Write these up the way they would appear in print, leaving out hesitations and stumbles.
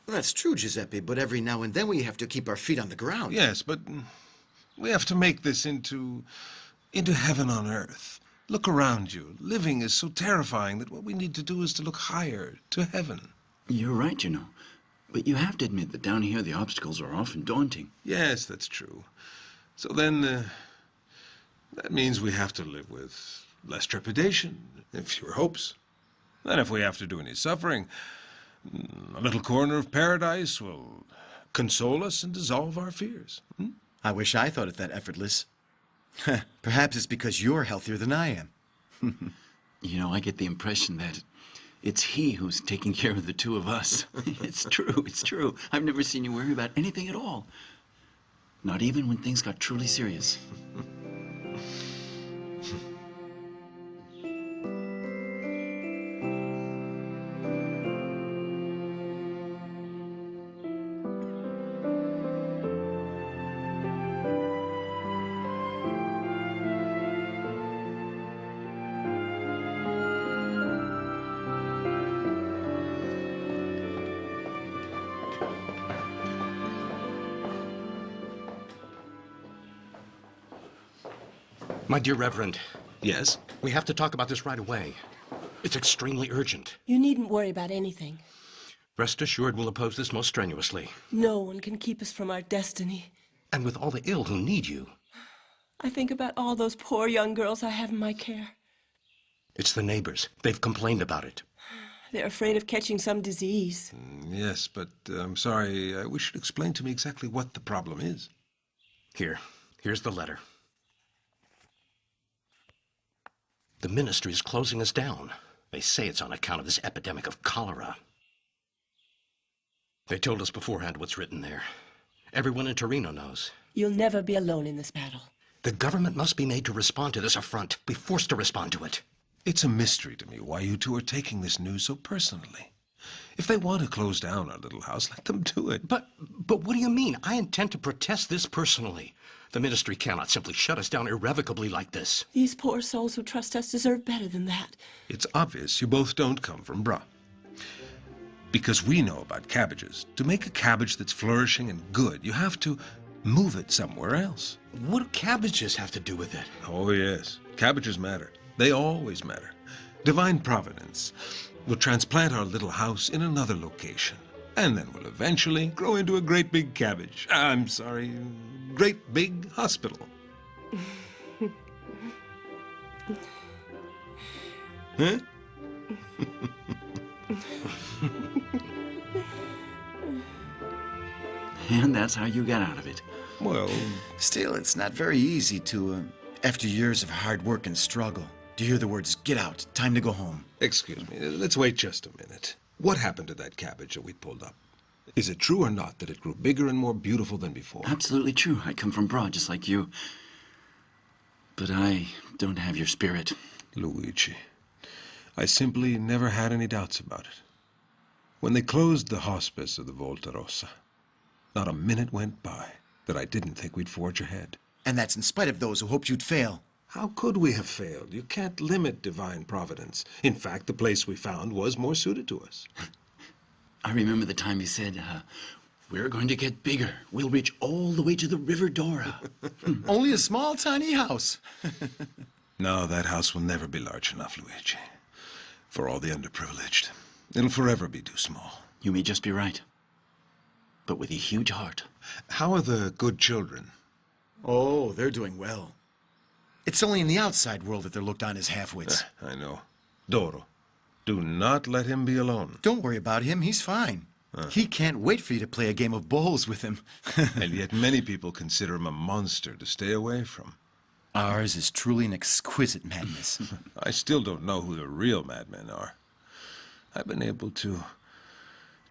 Well, that's true, Giuseppe, but every now and then we have to keep our feet on the ground. Yes, but we have to make this into heaven on earth. Look around you. Living is so terrifying that what we need to do is to look higher, to heaven. You're right, you know. But you have to admit that down here the obstacles are often daunting. Yes, that's true. So then, that means we have to live with less trepidation, and fewer hopes. And if we have to do any suffering, a little corner of paradise will console us and dissolve our fears. I wish I thought it that effortless. Perhaps it's because you're healthier than I am. You know, I get the impression that it's he who's taking care of the two of us. It's true, it's true. I've never seen you worry about anything at all. Not even when things got truly serious. My dear Reverend, Yes? we have to talk about this right away. It's extremely urgent. You needn't worry about anything. Rest assured we'll oppose this most strenuously. No one can keep us from our destiny. And with all the ill who need you. I think about all those poor young girls I have in my care. It's the neighbors. They've complained about it. They're afraid of catching some disease. Yes, but I'm sorry. I wish you'd explain to me exactly what the problem is. Here's the letter. The ministry is closing us down. They say it's on account of this epidemic of cholera. They told us beforehand what's written there. Everyone in Torino knows. You'll never be alone in this battle. The government must be made to respond to this affront, be forced to respond to it. It's a mystery to me why you two are taking this news so personally. If they want to close down our little house, let them do it. But what do you mean? I intend to protest this personally. The ministry cannot simply shut us down irrevocably like this. These poor souls who trust us deserve better than that. It's obvious you both don't come from Bra. Because we know about cabbages. To make a cabbage that's flourishing and good, you have to move it somewhere else. What do cabbages have to do with it? Oh, yes. Cabbages matter. They always matter. Divine Providence will transplant our little house in another location. And then we'll eventually grow into a great big cabbage. I'm sorry, great big hospital. Huh? And that's how you got out of it. Well, Still, it's not very easy to, after years of hard work and struggle, to hear the words, "Get out, time to go home." excuse me, let's wait just a minute. What happened to that cabbage that we pulled up? Is it true or not that it grew bigger and more beautiful than before? Absolutely true. I come from Bra, just like you. But I don't have your spirit. Luigi, I simply never had any doubts about it. When they closed the hospice of the Volta Rossa, not a minute went by that I didn't think we'd forge ahead. And that's in spite of those who hoped you'd fail. How could we have failed? You can't limit divine providence. In fact, the place we found was more suited to us. I remember the time you said, we're going to get bigger. We'll reach all the way to the River Dora. Only a small, tiny house. No, that house will never be large enough, Luigi. For all the underprivileged. It'll forever be too small. You may just be right. But with a huge heart. How are the good children? Oh, they're doing well. It's only in the outside world that they're looked on as half-wits. I know. Doro, do not let him be alone. Don't worry about him, he's fine. He can't wait for you to play a game of bowls with him. And yet many people consider him a monster to stay away from. Ours is truly an exquisite madness. I still don't know who the real madmen are. I've been able to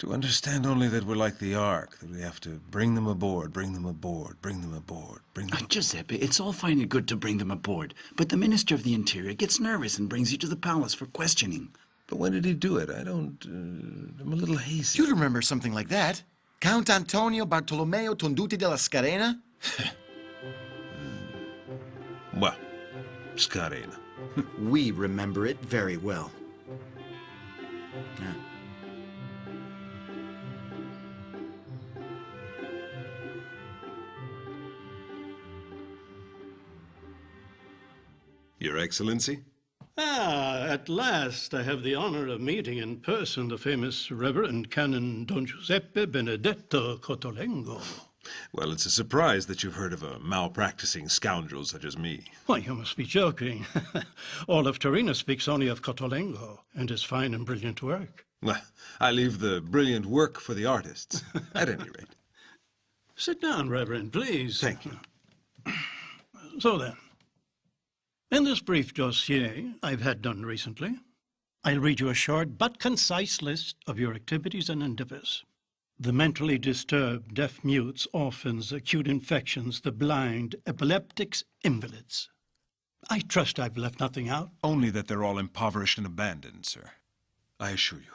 understand only that we're like the Ark, that we have to bring them aboard, bring them aboard, bring them aboard, bring them... Giuseppe, it's all fine and good to bring them aboard, but the Minister of the Interior gets nervous and brings you to the palace for questioning. But when did he do it? I'm a little hazy. You'd remember something like that. Count Antonio Bartolomeo Tonduti della Scarena? Well, Scarena. We remember it very well. Your Excellency? Ah, at last I have the honor of meeting in person the famous Reverend Canon Don Giuseppe Benedetto Cottolengo. Well, it's a surprise that you've heard of a malpracticing scoundrel such as me. Why, you must be joking. All of Torino speaks only of Cottolengo and his fine and brilliant work. Well, I leave the brilliant work for the artists, at any rate. Sit down, Reverend, please. Thank you. So then, in this brief dossier I've had done recently, I'll read you a short but concise list of your activities and endeavors. The mentally disturbed, deaf-mutes, orphans, acute infections, the blind, epileptics, invalids. I trust I've left nothing out. Only that they're all impoverished and abandoned, sir. I assure you,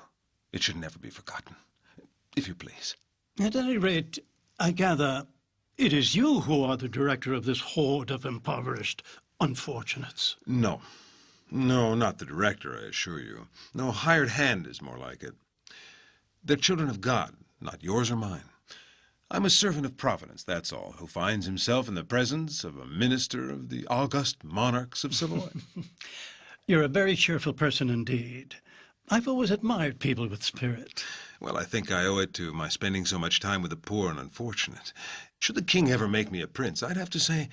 it should never be forgotten. If you please. At any rate, I gather it is you who are the director of this horde of impoverished unfortunates. No. No, not the director, I assure you. No, hired hand is more like it. They're children of God, not yours or mine. I'm a servant of Providence, that's all, who finds himself in the presence of a minister of the august monarchs of Savoy. You're a very cheerful person indeed. I've always admired people with spirit. Well, I think I owe it to my spending so much time with the poor and unfortunate. Should the king ever make me a prince, I'd have to say,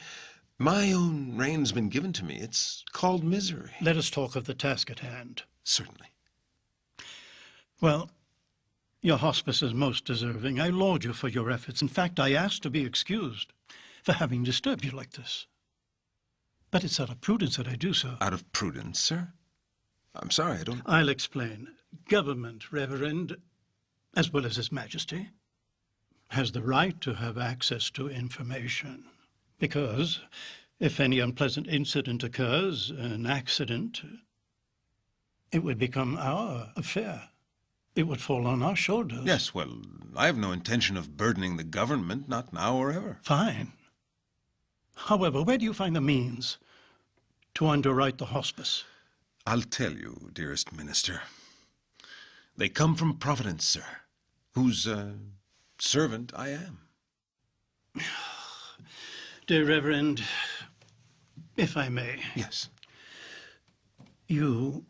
my own reign's been given to me. It's called misery. Let us talk of the task at hand. Certainly. Well, your hospice is most deserving. I laud you for your efforts. In fact, I ask to be excused for having disturbed you like this. But it's out of prudence that I do so. Out of prudence, sir? I'm sorry, I don't... I'll explain. Government, Reverend, as well as His Majesty, has the right to have access to information. Because if any unpleasant incident occurs, an accident, it would become our affair. It would fall on our shoulders. Yes, well, I have no intention of burdening the government, not now or ever. Fine. However, where do you find the means to underwrite the hospice? I'll tell you, dearest minister. They come from Providence, sir, whose servant I am. Dear Reverend, if I may. Yes. You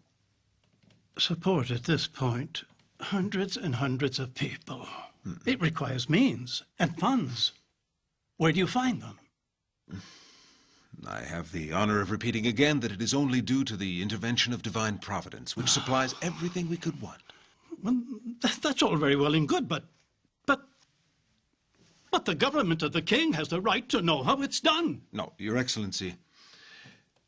support at this point hundreds and hundreds of people. It requires means and funds. Where do you find them? I have the honor of repeating again that it is only due to the intervention of divine providence, which supplies everything we could want. Well, that's all very well and good, but the government of the king has the right to know how it's done. No, Your Excellency,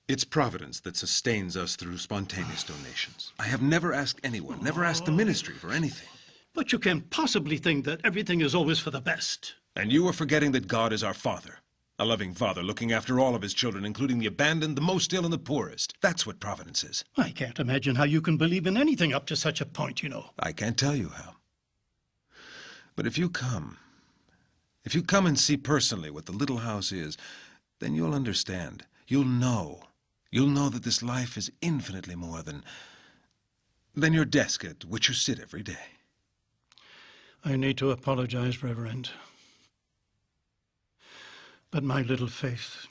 it's providence that sustains us through spontaneous donations. I have never asked anyone, never asked the ministry for anything. But you can't possibly think that everything is always for the best. And you are forgetting that God is our Father. A loving Father looking after all of his children, including the abandoned, the most ill, and the poorest. That's what providence is. I can't imagine how you can believe in anything up to such a point, you know. I can't tell you how. But if you come and see personally what the little house is, then you'll understand. You'll know that this life is infinitely more than your desk at which you sit every day. I need to apologize, Reverend. But my little faith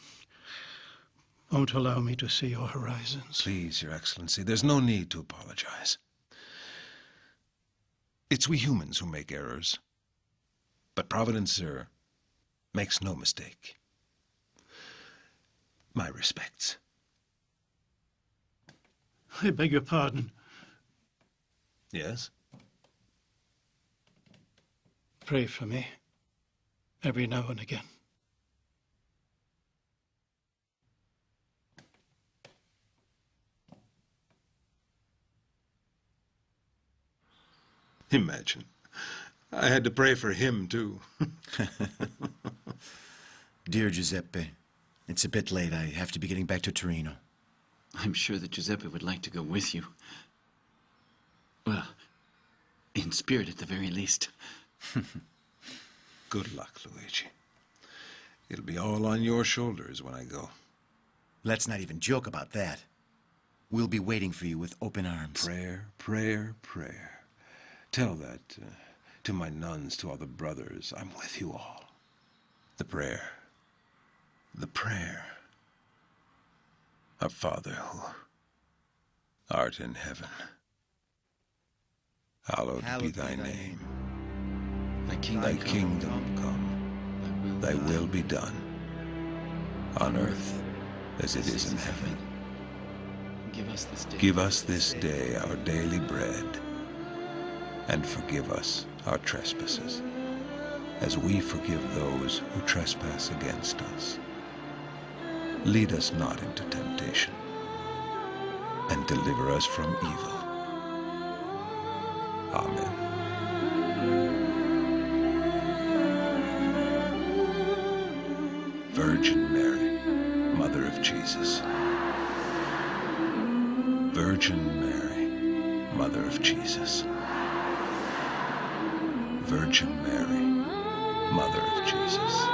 won't allow me to see your horizons. Please, Your Excellency, there's no need to apologize. It's we humans who make errors. But Providence, sir, makes no mistake. My respects. I beg your pardon. Yes? Pray for me every now and again. Imagine. I had to pray for him, too. Dear Giuseppe, it's a bit late. I have to be getting back to Torino. I'm sure that Giuseppe would like to go with you. Well, in spirit at the very least. Good luck, Luigi. It'll be all on your shoulders when I go. Let's not even joke about that. We'll be waiting for you with open arms. Prayer, prayer, prayer. Tell that to my nuns, to all the brothers. I'm with you all. The prayer. The prayer. Our Father who art in heaven, hallowed be thy name. Thy Thy kingdom come, thy will be done, on earth as it is in heaven. Give us this day our daily bread, and forgive us our trespasses, as we forgive those who trespass against us. Lead us not into temptation, and deliver us from evil. Amen. Virgin Mary, Mother of Jesus. Virgin Mary, Mother of Jesus. Virgin Mary, Mother of Jesus.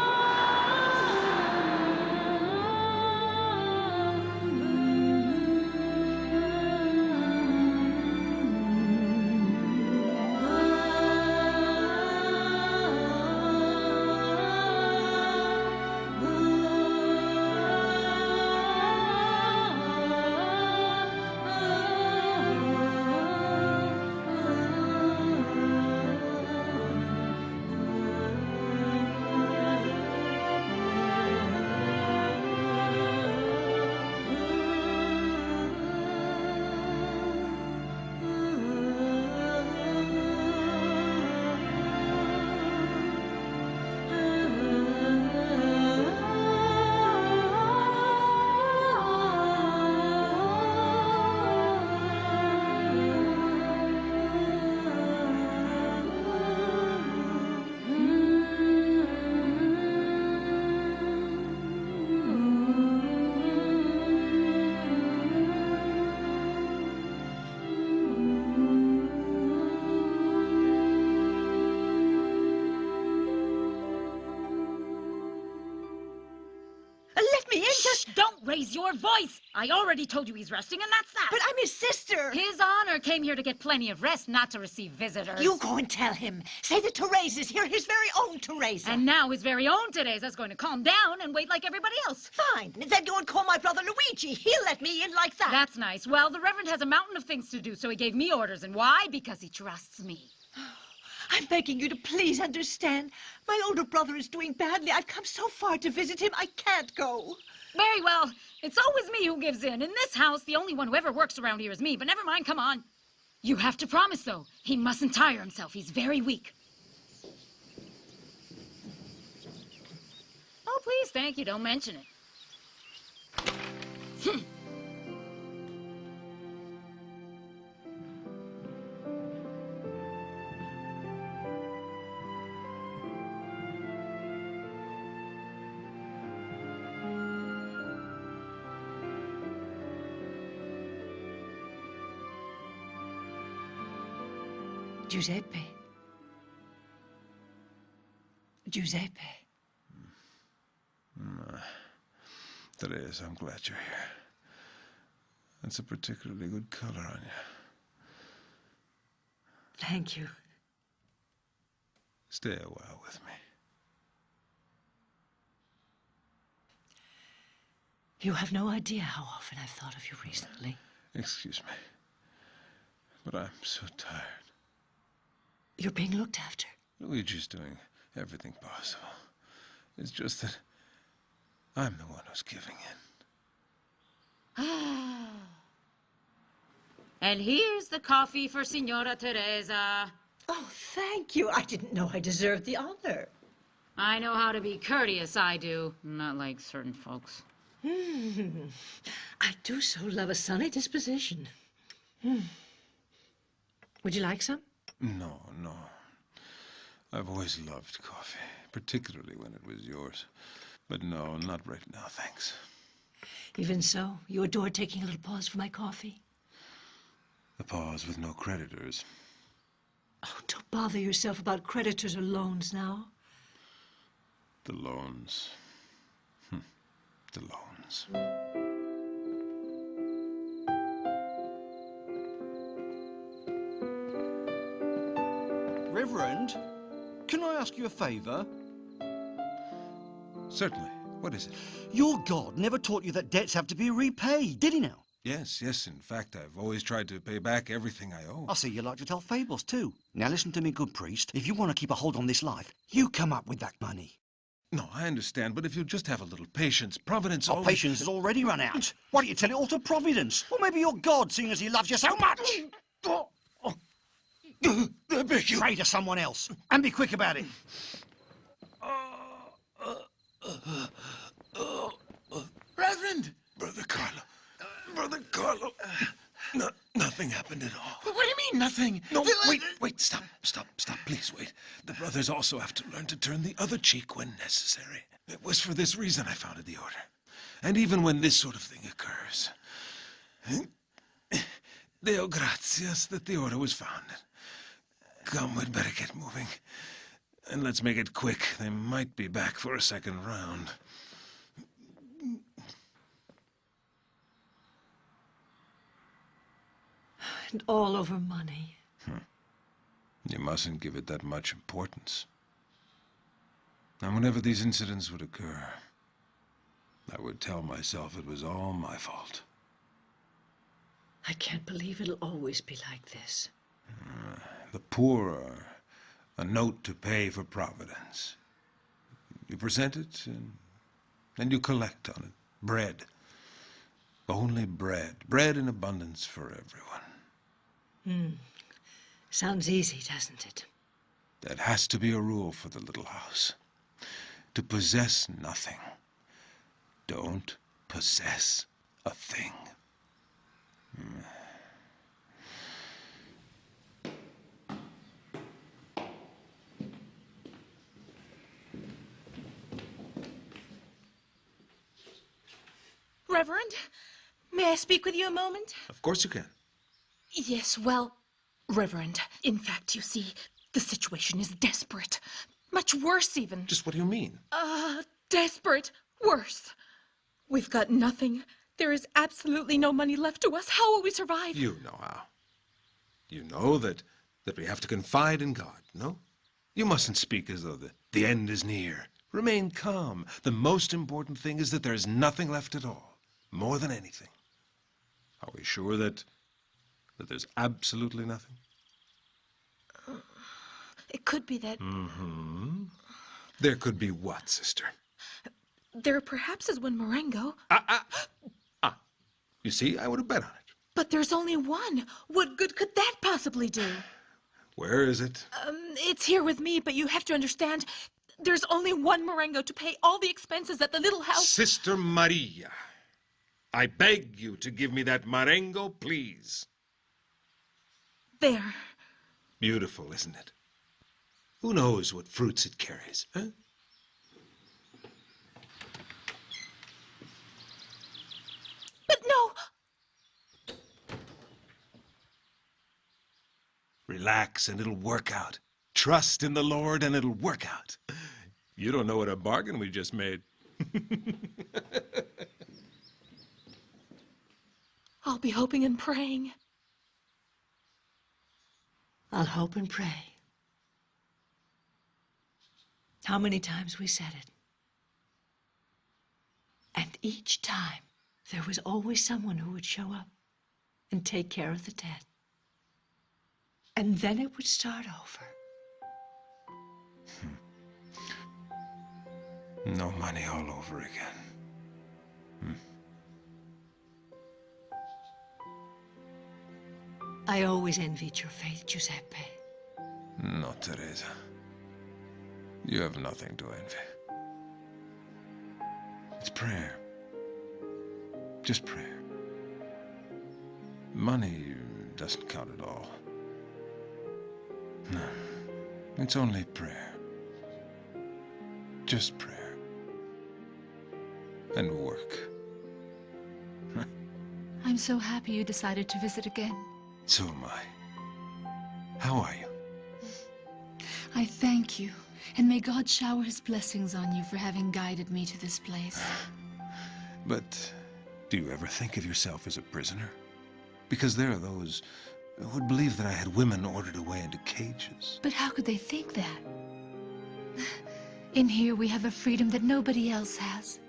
Let me in, just... Don't raise your voice! I already told you he's resting, and that's that. But I'm his sister. His honor came here to get plenty of rest, not to receive visitors. You go and tell him. Say that Teresa's here, his very own Teresa. And now his very own Teresa's going to calm down and wait like everybody else. Fine. Then go and call my brother Luigi. He'll let me in like that. That's nice. Well, the Reverend has a mountain of things to do, so he gave me orders. And why? Because he trusts me. I'm begging you to please understand. My older brother is doing badly. I've come so far to visit him, I can't go. Very well. It's always me who gives in. In this house, the only one who ever works around here is me. But never mind, come on. You have to promise, though. He mustn't tire himself. He's very weak. Oh, please, thank you. Don't mention it. Giuseppe. Giuseppe. Teresa, I'm glad you're here. That's a particularly good color on you. Thank you. Stay a while with me. You have no idea how often I've thought of you recently. Excuse me, but I'm so tired. You're being looked after. Luigi's doing everything possible. It's just that I'm the one who's giving in. And here's the coffee for Signora Teresa. Oh, thank you. I didn't know I deserved the honor. I know how to be courteous, I do. Not like certain folks. I do so love a sunny disposition. Would you like some? No. I've always loved coffee, particularly when it was yours. But no, not right now, thanks. Even so, you adore taking a little pause for my coffee? The pause with no creditors. Oh, don't bother yourself about creditors or loans now. The loans. The loans. Reverend, can I ask you a favor? Certainly. What is it? Your God never taught you that debts have to be repaid, did he now? Yes, yes. In fact, I've always tried to pay back everything I owe. I see you like to tell fables, too. Now listen to me, good priest. If you want to keep a hold on this life, you come up with that money. No, I understand, but if you'll just have a little patience, Providence Our always... patience has already run out. Why don't you tell it all to Providence? Or maybe your God, seeing as he loves you so much. I beg you. Pray to someone else, and be quick about it. Reverend! Brother Carlo. Brother Carlo. Nothing happened at all. What do you mean, nothing? No, wait, stop, please, wait. The brothers also have to learn to turn the other cheek when necessary. It was for this reason I founded the order. And even when this sort of thing occurs, Deo gratias that the order was founded. Come, we'd better get moving. And let's make it quick. They might be back for a second round. And all over money. You mustn't give it that much importance. And whenever these incidents would occur, I would tell myself it was all my fault. I can't believe it'll always be like this. The poor are a note to pay for Providence. You present it, and you collect on it. Bread. Only bread. Bread in abundance for everyone. Sounds easy, doesn't it? That has to be a rule for the little house. To possess nothing. Don't possess a thing. Reverend, may I speak with you a moment? Of course you can. Yes, well, Reverend, in fact, you see, the situation is desperate. Much worse, even. Just what do you mean? Desperate. Worse. We've got nothing. There is absolutely no money left to us. How will we survive? You know how. You know that we have to confide in God, no? You mustn't speak as though the end is near. Remain calm. The most important thing is that there is nothing left at all. More than anything. Are we sure that there's absolutely nothing? It could be that There could be what, sister? there perhaps is one Marengo, You see, I would have bet on it. but there's only one. What good could that possibly do? Where is it? It's here with me, but you have to understand, there's only one Marengo to pay all the expenses at the little house. Sister Maria, I beg you to give me that Marengo, please. There. Beautiful, isn't it? Who knows what fruits it carries, huh? But no! Relax and it'll work out. Trust in the Lord and it'll work out. You don't know what a bargain we just made. I'll be hoping and praying. I'll hope and pray. How many times we said it. And each time, there was always someone who would show up and take care of the debt. And then it would start over. No money all over again. I always envied your faith, Giuseppe. No, Teresa. You have nothing to envy. It's prayer. Just prayer. Money doesn't count at all. No. It's only prayer. Just prayer. And work. I'm so happy you decided to visit again. So am I. How are you? I thank you, and may God shower his blessings on you for having guided me to this place. But do you ever think of yourself as a prisoner? Because there are those who would believe that I had women ordered away into cages. But how could they think that? In here we have a freedom that nobody else has.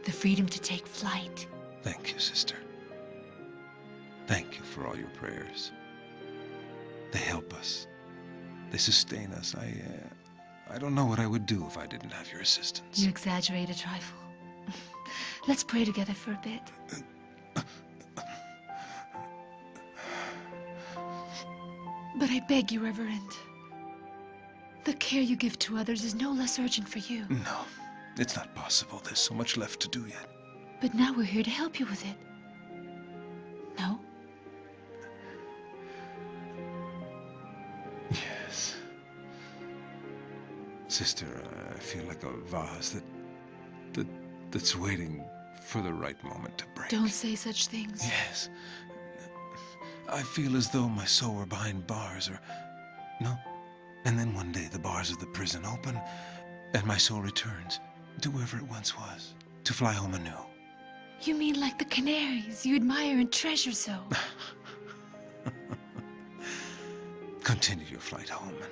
the freedom to take flight. Thank you, sister. Thank you for all your prayers. They help us. They sustain us. I don't know what I would do if I didn't have your assistance. You exaggerate a trifle. Let's pray together for a bit. But I beg you, Reverend. The care you give to others is no less urgent for you. No, it's not possible. There's so much left to do yet. But now we're here to help you with it. No? Yes. Sister, I feel like a vase that's waiting for the right moment to break. Don't say such things. Yes. I feel as though my soul were behind bars, or... No. And then one day the bars of the prison open, and my soul returns to wherever it once was, to fly home anew. You mean like the canaries you admire and treasure so? Continue your flight home, and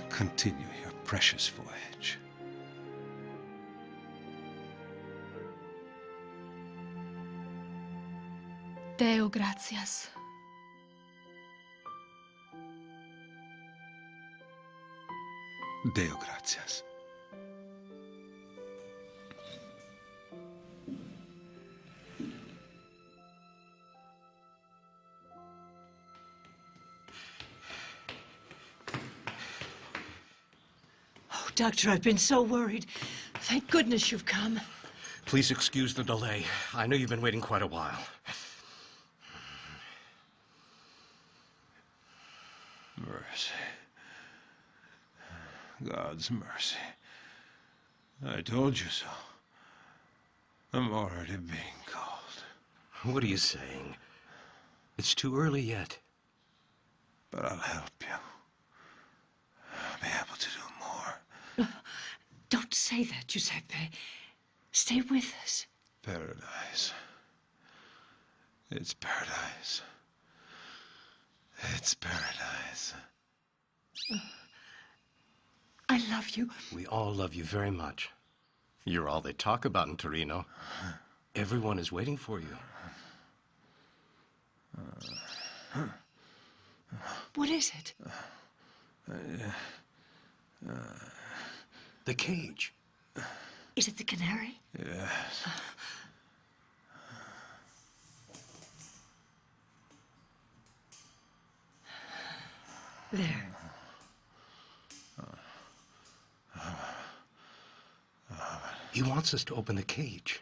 continue your precious voyage. Deo gratias. Deo gratias. Oh, Doctor, I've been so worried. Thank goodness you've come. Please excuse the delay. I know you've been waiting quite a while. Mercy. God's mercy. I told you so. I'm already being called. What are you saying? It's too early yet. But I'll help you. I'll be able to do more. Don't say that, Giuseppe. Stay with us. Paradise. It's paradise. It's paradise. I love you. We all love you very much. You're all they talk about in Torino. Everyone is waiting for you. What is it? The cage. Is it the canary? Yes. There. He wants us to open the cage.